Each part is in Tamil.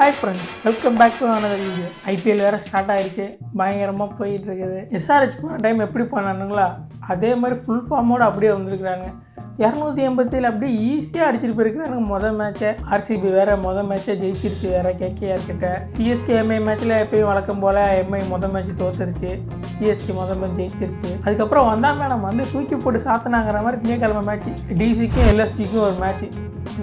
Hi friends, welcome back to another video. IPL வேறு ஸ்டார்ட் ஆகிடுச்சு, பயங்கரமாக போயிட்டு இருக்குது. எஸ்ஆர்ஹெச் போன டைம் எப்படி பண்ணானுங்களா அதே மாதிரி ஃபுல் ஃபார்மோடு அப்படியே வந்திருக்கிறாங்க. 287 அப்படியே ஈஸியாக அடிச்சுட்டு போயிருக்கிறானுங்க. மொதல் மேட்ச்சை ஆர்சிபி வேறு மொதல் மேட்ச்சை ஜெயிச்சிருச்சு வேறு கேகேஆர் கிட்ட. சிஎஸ்கே எம்ஐ மேட்ச்சில் எப்பயும் வழக்கம் போல் எம்ஐ மொதல் மேட்ச் தோத்துருச்சு, சிஎஸ்கே மொதல் மேட்ச் ஜெயிச்சிருச்சு. அதுக்கப்புறம் வந்தாமல் நம்ம வந்து தூக்கி போட்டு சாத்தினாங்கிற மாதிரி திங்கக்கிழமை மேட்ச் டிசிக்கும் எல்எஸ்டிக்கும் ஒரு மேட்ச்சு.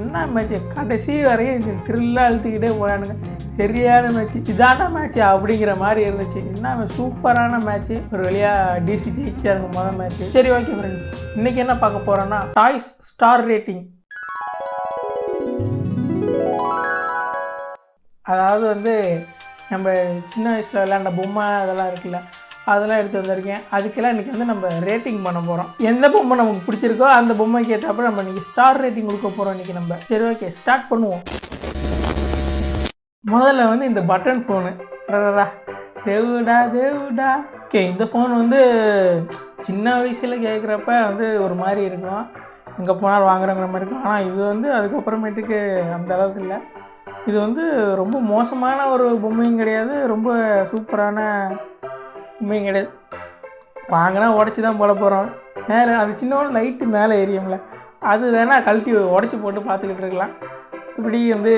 என்ன மேட்ச்சு, கடைசி வரையும் த்ரில்லாக அழுத்திக்கிட்டே போயானுங்க. சரியான மேட்ச்சு, இதான மேட்ச்சு அப்படிங்கிற மாதிரி இருந்துச்சு. என்ன சூப்பரான மேட்ச்சு. ஒரு வழியாக டிசி ஜெயிச்சிட்டாங்க மொதல் மேட்ச்சு. சரி, ஓகே ஃப்ரெண்ட்ஸ், இன்றைக்கி என்ன பார்க்க போகிறோன்னா டாய்ஸ் ஸ்டார் ரேட்டிங். அதாவது வந்து நம்ம சின்ன வயசில் விளையாண்ட பொம்மை அதெல்லாம் இருக்குல்ல, அதெல்லாம் எடுத்து வந்திருக்கேன். அதுக்கெல்லாம் இன்றைக்கி வந்து நம்ம ரேட்டிங் பண்ண போகிறோம். எந்த பொம்மை நமக்கு பிடிச்சிருக்கோ அந்த பொம்மைக்கு ஏற்றப்ப நம்ம இன்றைக்கி ஸ்டார் ரேட்டிங் கொடுக்க போகிறோம் இன்றைக்கி நம்ம. சரி, ஓகே, ஸ்டார்ட் பண்ணுவோம். முதல்ல வந்து இந்த பட்டன் ஃபோனு, தேவுடா தேவுடா. ஓகே, இந்த ஃபோன் வந்து சின்ன வயசில் கேட்குறப்ப வந்து ஒரு மாதிரி இருக்கும், எங்கே போனாலும் வாங்குறங்கிற மாதிரி இருக்கும். ஆனால் இது வந்து அதுக்கப்புறமேட்டுக்கு அந்த அளவுக்கு இல்லை. இது வந்து ரொம்ப மோசமான ஒரு பொம்மையும் கிடையாது, ரொம்ப சூப்பரான பொம்மையும் கிடையாது. வாங்கினா உடச்சி தான் போட போகிறோம். மேலே அது சின்ன லைட்டு மேலே எரியும்ல, அது வேணால் கழட்டி உடச்சி போட்டு பார்த்துக்கிட்டு இருக்கலாம். இப்படி வந்து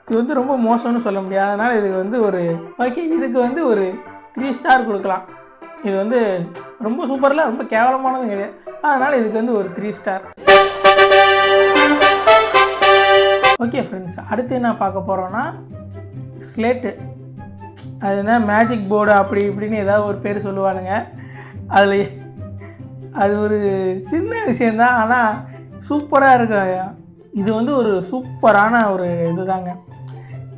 இது வந்து ரொம்ப மோசம்னு சொல்ல முடியாது. அதனால் இதுக்கு வந்து ஒரு ஓகே, இதுக்கு வந்து ஒரு 3 ஸ்டார் கொடுக்கலாம். இது வந்து ரொம்ப சூப்பரில் ரொம்ப கேவலமானதும் கிடையாது. அதனால் இதுக்கு வந்து ஒரு 3 ஸ்டார். ஓகே ஃப்ரெண்ட்ஸ், அடுத்து என்ன பார்க்க போகிறோன்னா ஸ்லேட்டு. அதுதான் மேஜிக் போர்டு அப்படி இப்படின்னு ஏதாவது ஒரு பேர் சொல்லுவானுங்க. அதில் அது ஒரு சின்ன விஷயந்தான், ஆனால் சூப்பராக இருக்கும். இது வந்து ஒரு சூப்பரான ஒரு இது தாங்க.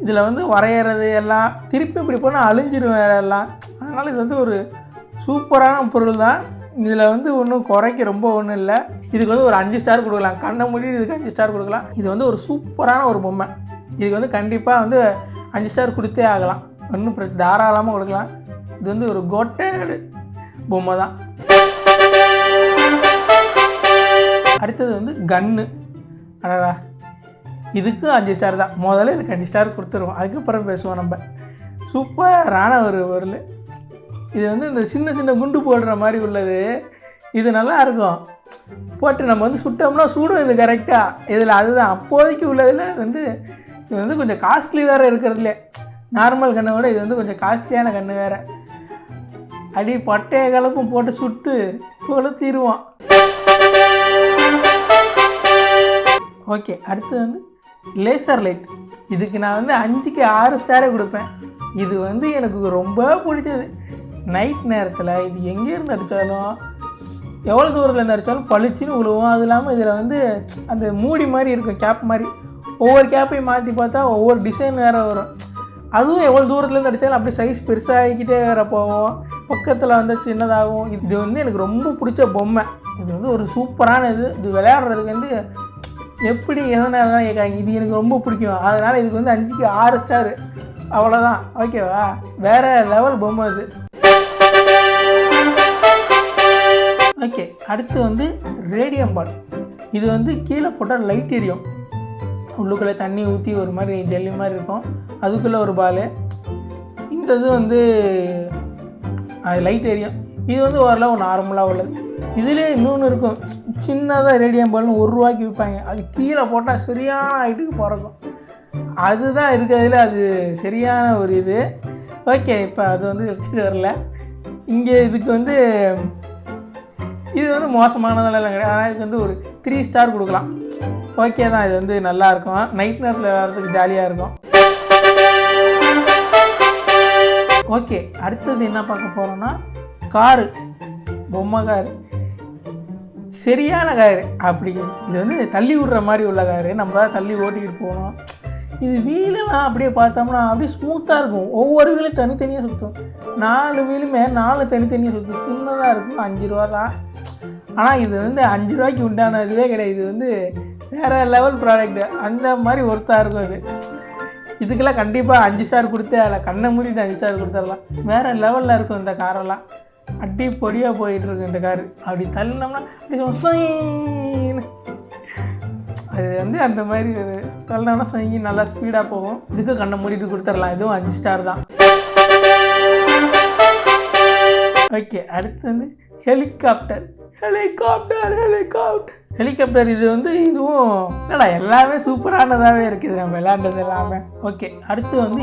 இதில் வந்து வரைகிறது எல்லாம் திருப்பி இப்படி போனால் அழிஞ்சிடும் வேறு எல்லாம். அதனால் இது வந்து ஒரு சூப்பரான பொருள் தான். இதில் வந்து ஒன்றும் குறைக்க ரொம்ப ஒன்றும் இல்லை. இதுக்கு வந்து ஒரு 5 ஸ்டார் கொடுக்கலாம். கண்ணை மூடி இதுக்கு 5 ஸ்டார் கொடுக்கலாம். இது வந்து ஒரு சூப்பரான ஒரு பொம்மை. இதுக்கு வந்து கண்டிப்பாக வந்து 5 ஸ்டார் கொடுத்தே ஆகலாம். ஒன்றும் தாராளமாக கொடுக்கலாம். இது வந்து ஒரு கோட்டேடு பொம்மை தான். அடுத்தது வந்து கன்னு. அடடா, இதுக்கு 5 ஸ்டார் தான். முதல்ல இதுக்கு 5 ஸ்டார் கொடுத்துருவோம், அதுக்கப்புறம் பேசுவோம் நம்ம. சூப்பரான ஒரு பொருள். இது வந்து இந்த சின்ன சின்ன குண்டு போடுற மாதிரி உள்ளது. இது நல்லா இருக்கும். போட்டு நம்ம வந்து சுட்டோம்னா சூடும் இது கரெக்டாக. இதில் அதுதான் அப்போதைக்கு உள்ளதில் இது வந்து கொஞ்சம் காஸ்ட்லி வேறு இருக்கிறதுலே. நார்மல் கண்ணை விட இது வந்து கொஞ்சம் காஸ்ட்லியான கன்று வேறு. அடி பட்டைய கலப்பும் போட்டு சுட்டு கொளுத்திடுவோம். ஓகே, அடுத்து வந்து லேசர் லைட். இதுக்கு நான் வந்து 5க்கு 6 ஸ்டாரே கொடுப்பேன். இது வந்து எனக்கு ரொம்ப பிடிச்சது. நைட் நேரத்தில் இது எங்கேருந்து அடித்தாலும் எவ்வளோ தூரத்துலேருந்து அடித்தாலும் பளிச்சுன்னு விழுவோம். அது இல்லாமல் இதில் வந்து அந்த மூடி மாதிரி இருக்கும், கேப் மாதிரி. ஒவ்வொரு கேப்பையும் மாற்றி பார்த்தா ஒவ்வொரு டிசைன் வேறு வரும். அதுவும் எவ்வளோ தூரத்துலேருந்து அடித்தாலும் அப்படியே சைஸ் பெருசாகிக்கிட்டே வேறு போவோம், பக்கத்தில் வந்து சின்னதாகும். இது வந்து எனக்கு ரொம்ப பிடிச்ச பொம்மை. இது வந்து ஒரு சூப்பரான இது விளையாடுறதுக்கு வந்து எப்படி எதனாலலாம் கேட்காங்க. இது எனக்கு ரொம்ப பிடிக்கும். அதனால் இதுக்கு வந்து 5க்கு 6 ஸ்டாரு, அவ்வளோதான். ஓகேவா, வேறு லெவல் பொம்மை இது. ஓகே, அடுத்து வந்து ரேடியம் பால். இது வந்து கீழே போட்டால் லைட் எரியும். உள்ளுக்குள்ளே தண்ணி ஊற்றி ஒரு மாதிரி ஜல்லி மாதிரி இருக்கும், அதுக்குள்ளே ஒரு பால். இந்த இது வந்து அது லைட் எரியும். இது வந்து ஓரளவு நார்மலாக உள்ளது. இதிலே இன்னொன்று இருக்கும், சின்னதாக ரேடியம் பால்னு 1 ரூபாய்க்கு விற்பாங்க. அது கீழே போட்டால் சரியான ஹைட்டுக்கு பிறக்கும். அதுதான் இருக்கிறதுல அது சரியான ஒரு இது. ஓகே, இப்போ அது வந்து எடுத்துகிட்டு வரல இங்கே. இதுக்கு வந்து இது வந்து மோசமானதெல்லாம் கிடையாது. ஆனால் இதுக்கு வந்து ஒரு 3 ஸ்டார் கொடுக்கலாம். ஓகே தான், இது வந்து நல்லாயிருக்கும். நைட் நேரத்தில் வர்றதுக்கு ஜாலியாக இருக்கும். ஓகே, அடுத்தது என்ன பார்க்க போகிறோன்னா காரு, பொம்மை காரு. சரியான காரு. அப்படி இது வந்து தள்ளி விடுற மாதிரி உள்ள காரு. நம்ம தான் தள்ளி ஓட்டிக்கிட்டு போகணும். இது வீலெல்லாம் அப்படியே பார்த்தோம்னா அப்படியே ஸ்மூத்தாக இருக்கும். ஒவ்வொரு வீலும் தனித்தனியாக சுற்றும். 4 வீலுமே 4 தனித்தனியாக சுற்றும். சின்னதாக இருக்கும், 5 ரூபா தான். ஆனால் இது வந்து 5 ரூபாய்க்கு உண்டான இதுவே கிடையாது. இது வந்து வேறு லெவல் ப்ராடக்ட்டு, அந்த மாதிரி ஒர்த்தாக இருக்கும் இது. இதுக்கெல்லாம் கண்டிப்பாக 5 ஸ்டார் கொடுத்தே அதில் கண்ணை மூடிட்டு 5 ஸ்டார் கொடுத்துடலாம். வேறு லெவலில் இருக்கும் இந்த காரெல்லாம். அடி பொடியாக போயிட்டுருக்கு இந்த காரு. அப்படி தள்ளினோம்னா அப்படி அது வந்து அந்த மாதிரி ஒரு தள்ளனா சங்கி நல்லா ஸ்பீடாக போகும். இதுக்கு கண்ணை மூடிட்டு கொடுத்துடலாம். இதுவும் 5 ஸ்டார் தான். ஓகே, அடுத்து வந்து ஹெலிகாப்டர். இது வந்து இதுவும் என்னடா எல்லாமே சூப்பரானதாகவே இருக்குது நம்ம விளையாண்டது எல்லாமே. ஓகே, அடுத்து வந்து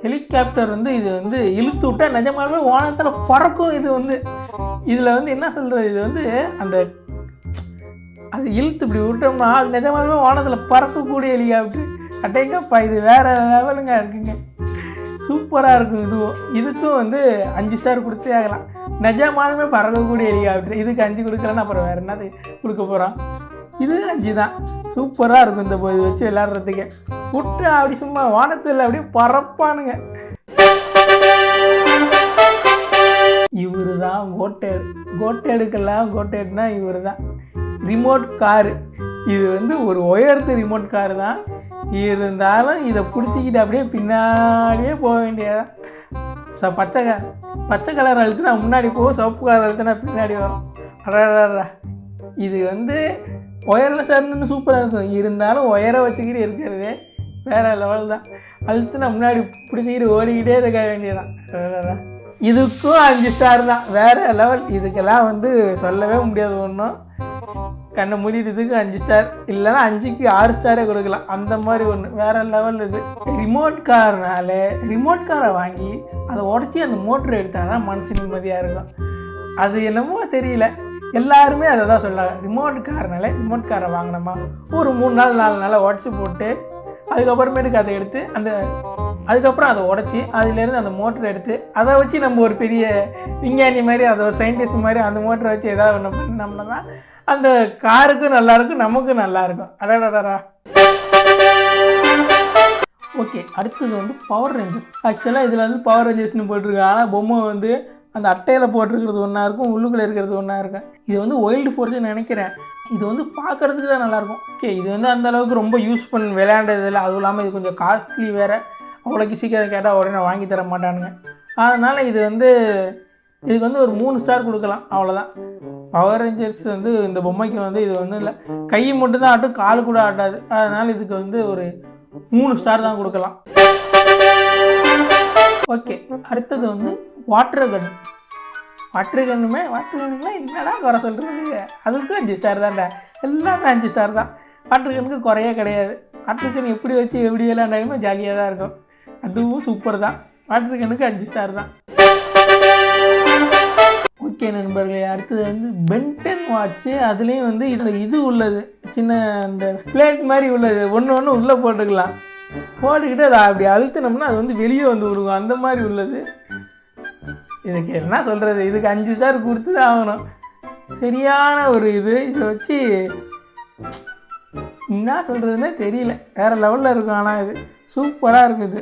ஹெலிகாப்டர் வந்து இது வந்து இழுத்து விட்டா நிஜமாலுமே வானத்தில் பறக்கும். இது வந்து இதில் வந்து என்ன சொல்கிறது, இது வந்து அந்த அது இழுத்து இப்படி விட்டோம்னா அது நிஜமாலுமே வானத்தில் பறக்கக்கூடிய ஹெலிகாப்டர். அட்டைங்கப்பா, இது வேறு லெவலுங்க இருக்குங்க. சூப்பராக இருக்கும். இதுக்கும் வந்து 5 ஸ்டார் கொடுத்தே ஆகலாம். நிஜமாலுமே பறக்கக்கூடிய ஹெலிகாப்டர். இதுக்கு 5 கொடுக்கலன்னா அப்புறம் வேறு என்னது கொடுக்க போகிறான். இது 5 தான். சூப்பராக இருக்கும் இந்த இது வச்சு விளையாடுறதுக்கு. விட்டு அப்படி சும்மா வானத்தில் அப்படியே பறப்பானுங்க. இவர் தான் கோட்டேடுனா இவர் தான். Remote car. இது வந்து ஒரு உயரத்து ரிமோட் காரு தான். இருந்தாலும் இதை பிடிச்சிக்கிட்டு அப்படியே பின்னாடியே போக வேண்டியதான். பச்சை கலர் அழுத்தினா முன்னாடி போகும், சிவப்பு கலர் அழுத்தினா பின்னாடி வரும். அடடா, இது வந்து ஒயர்லெஸ் இருந்துன்னு சூப்பராக இருக்கும். இருந்தாலும் ஒயரை வச்சுக்கிட்டு இருக்கிறது வேறு லெவல் தான். அழுத்தினா முன்னாடி பிடிச்சிக்கிட்டு ஓடிக்கிட்டே இருக்க வேண்டியதான். அடடா, இதுக்கும் 5 ஸ்டார் தான். வேறு லெவல். இதுக்கெல்லாம் வந்து சொல்லவே முடியாது ஒன்றும். கண்ணை மூடிட்டதுக்கு 5 ஸ்டார், இல்லைன்னா 5க்கு 6 ஸ்டாரே கொடுக்கலாம். அந்த மாதிரி ஒன்று வேறு லெவல். இது ரிமோட் காரை வாங்கி அதை உடச்சி அந்த மோட்டரை எடுத்தால் தான் மனசு நிம்மதியாக இருக்கும். அது என்னமோ தெரியல, எல்லாருமே அதை தான் சொல்கிறாங்க. ரிமோட் காரை வாங்கினோமா ஒரு 3 நாள் 4 நாளாக உடச்சி போட்டு அதுக்கப்புறமேட்டுக்கு அதை எடுத்து அதுக்கப்புறம் அதை உடச்சி அதிலேருந்து அந்த மோட்டரை எடுத்து அதை வச்சு நம்ம ஒரு பெரிய விஞ்ஞானி மாதிரி, அதை ஒரு சயின்டிஸ்ட் மாதிரி அந்த மோட்டரை வச்சு ஏதாவது ஒன்று பண்ணோம்னா தான் அந்த காருக்கும் நல்லாயிருக்கும், நமக்கும் நல்லாயிருக்கும். அடடா. ஓகே, அடுத்தது வந்து பவர் ரேஞ்சர். ஆக்சுவலாக இதில் வந்து பவர் ரேஞ்சர்ஸ்னு போட்டிருக்கு. ஆனால் பொம்மை வந்து அந்த அட்டையில் போட்டிருக்கிறது ஒன்றா இருக்கும், உள்ளுக்குள்ளே இருக்கிறது ஒன்றா இருக்கும். இது வந்து வைல்டு ஃபோர்ஸ்ன்னு நினைக்கிறேன். இது வந்து பார்க்குறதுக்கு தான் நல்லாயிருக்கும். ஓகே, இது வந்து அந்தளவுக்கு ரொம்ப யூஸ் பண்ணி விளையாண்டதில்லை. அதுவும் இல்லாமல் இது கொஞ்சம் காஸ்ட்லி வேறு. அவ்வளோக்கு சீக்கிரம் கேட்டால் உடனே வாங்கி தர மாட்டானுங்க. அதனால் இதுக்கு வந்து ஒரு 3 ஸ்டார் கொடுக்கலாம், அவ்வளோதான். பவர் ரேஞ்சர்ஸ் வந்து இந்த பொம்மைக்கு வந்து இது ஒன்றும் இல்லை, கை மட்டும் தான் ஆட்டும், கால் கூட ஆட்டாது. அதனால் இதுக்கு வந்து ஒரு 3 ஸ்டார் தான் கொடுக்கலாம். ஓகே, அடுத்தது வந்து வாட்டர் கன்னுக்குலாம் என்னடா குறை சொல்கிறது, அதுக்கும் 5 ஸ்டார் தான்டா. எல்லாமே 5 ஸ்டார் தான். வாட்டர் கன்னுக்கு குறையே கிடையாது. வாட்டர் கன் எப்படி வச்சு எப்படி விளையாண்டாலுமே ஜாலியாக தான் இருக்கும். அதுவும் சூப்பர் தான். வாட்டர் கன்னுக்கு 5 ஸ்டார் தான். ஓகே நண்பர்களே, அடுத்தது வந்து பென்டன் வாட்ச்சு. அதுலேயும் வந்து இது உள்ளது, சின்ன இந்த பிளேட் மாதிரி உள்ளது. ஒன்று உள்ளே போட்டுக்கிட்டு அதை அப்படி அழுத்தினோம்னா அது வந்து வெளியே வந்து விடுவோம், அந்த மாதிரி உள்ளது. இதுக்கு என்ன சொல்கிறது, இதுக்கு 5 ஸ்டார் கொடுத்து தான் ஆகணும். சரியான ஒரு இதை வச்சு என்ன சொல்கிறதுனே தெரியல, வேறு லெவலில் இருக்கும். ஆனால் இது சூப்பராக இருக்குது.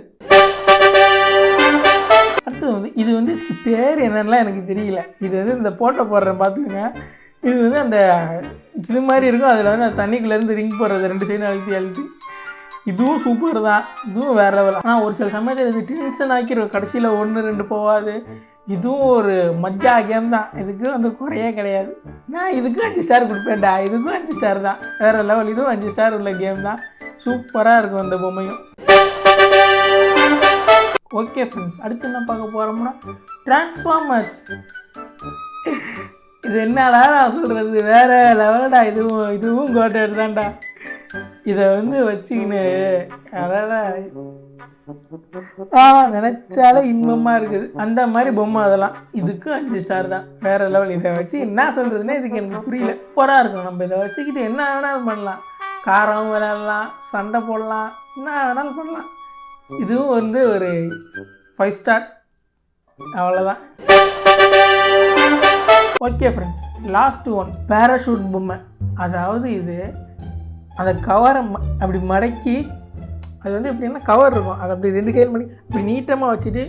அடுத்தது வந்து இது வந்து பேர் என்னென்னலாம் எனக்கு தெரியல. இது வந்து இந்த போட்டோ போடுறேன் பார்த்துக்கோங்க. இது வந்து அந்த இது மாதிரி இருக்கும். அதில் வந்து அந்த தண்ணிக்குள்ளேருந்து ரிங் போடுறது 2 சைடும் அழுத்தி இதுவும் சூப்பர் தான். இதுவும் வேறு லெவல். ஆனால் ஒரு சில சமயத்தில் இது டென்ஷன் ஆக்கிடும், கடைசியில் 1 2 போகாது. இதுவும் ஒரு மஜ்ஜா கேம் தான். இதுக்கு வந்து குறையே கிடையாது. நான் இதுக்கும் 5 ஸ்டார் கொடுப்பேன்டா. இதுக்கும் 5 ஸ்டார் தான், வேறு லெவல். இதுவும் 5 ஸ்டார் உள்ள கேம் தான். சூப்பராக இருக்கும் அந்த பொம்மையும். ஓகே ஃப்ரெண்ட்ஸ், அடுத்து என்ன பார்க்க போகிறோம்னா டிரான்ஸ்ஃபார்மர்ஸ். இது என்னடா நான் சொல்கிறது, வேறு லெவலடா. இதுவும் கோட்டட் தான்டா. இதை வந்து வச்சுக்கின்னு நினச்சாலே இன்பமாக இருக்குது. அந்த மாதிரி பொம்மை அதெல்லாம். இதுக்கும் 5 ஸ்டார் தான், வேறு லெவல். இதை வச்சு என்ன சொல்கிறதுனே இதுக்கு எனக்கு புரியல. சூப்பராக இருக்கும். நம்ம இதை வச்சுக்கிட்டு என்ன வேணாலும் பண்ணலாம். காரம் விளையாடலாம், சண்டை போடலாம், என்ன வேணாலும் பண்ணலாம். இதுவும் வந்து ஒரு 5 ஸ்டார், அவ்வளோதான். Okay friends, last one parachute பொம்மை. அதாவது இது அந்த கவரை அப்படி மடக்கி, அது வந்து எப்படின்னா கவர் இருக்கும், அதை அப்படி 2 கையில் மடக்கி அப்படி நீட்டமாக வச்சுட்டு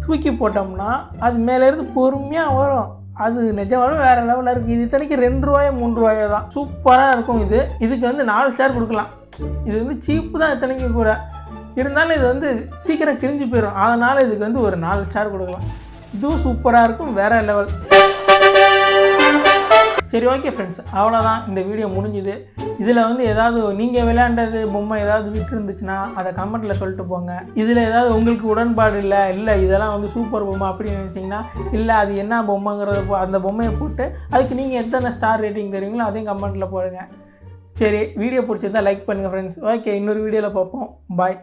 தூக்கி போட்டோம்னா அது மேலேருந்து பொறுமையாக வரும். அது நிஜமாலும் வேறு லெவலில் இருக்குது. இது இத்தனைக்கு 2 ரூபாயோ 3 ரூபாயோ தான். சூப்பராக இருக்கும். இதுக்கு வந்து 4 ஸ்டார் கொடுக்கலாம். இது வந்து சீப்பு தான் இத்தனைக்கு கூட. இருந்தாலும் இது வந்து சீக்கிரம் கிழிஞ்சு போயிடும். அதனால் இதுக்கு வந்து ஒரு 4 ஸ்டார் கொடுக்கலாம். இதுவும் சூப்பராக இருக்கும், வேறு லெவல். சரி, ஓகே ஃப்ரெண்ட்ஸ், அவ்வளோதான். இந்த வீடியோ முடிஞ்சுது. இதில் வந்து ஏதாவது நீங்கள் விளையாண்டது பொம்மை ஏதாவது விட்டு இருந்துச்சுன்னா அதை கமெண்ட்டில் சொல்லிட்டு போங்க. இதில் ஏதாவது உங்களுக்கு உடன்பாடு இல்லை இதெல்லாம் வந்து சூப்பர் பொம்மை அப்படின்னு நினச்சிங்கன்னா, இல்லை அது என்ன பொம்மைங்கிறத அந்த பொம்மையை போட்டு அதுக்கு நீங்கள் எத்தனை ஸ்டார் ரேட்டிங் தருவீங்களோ அதையும் கமெண்ட்டில் போடுங்க. சரி, வீடியோ பிடிச்சிருந்தா லைக் பண்ணுங்கள் ஃப்ரெண்ட்ஸ். ஓகே, இன்னொரு வீடியோவில் பார்ப்போம். பாய்.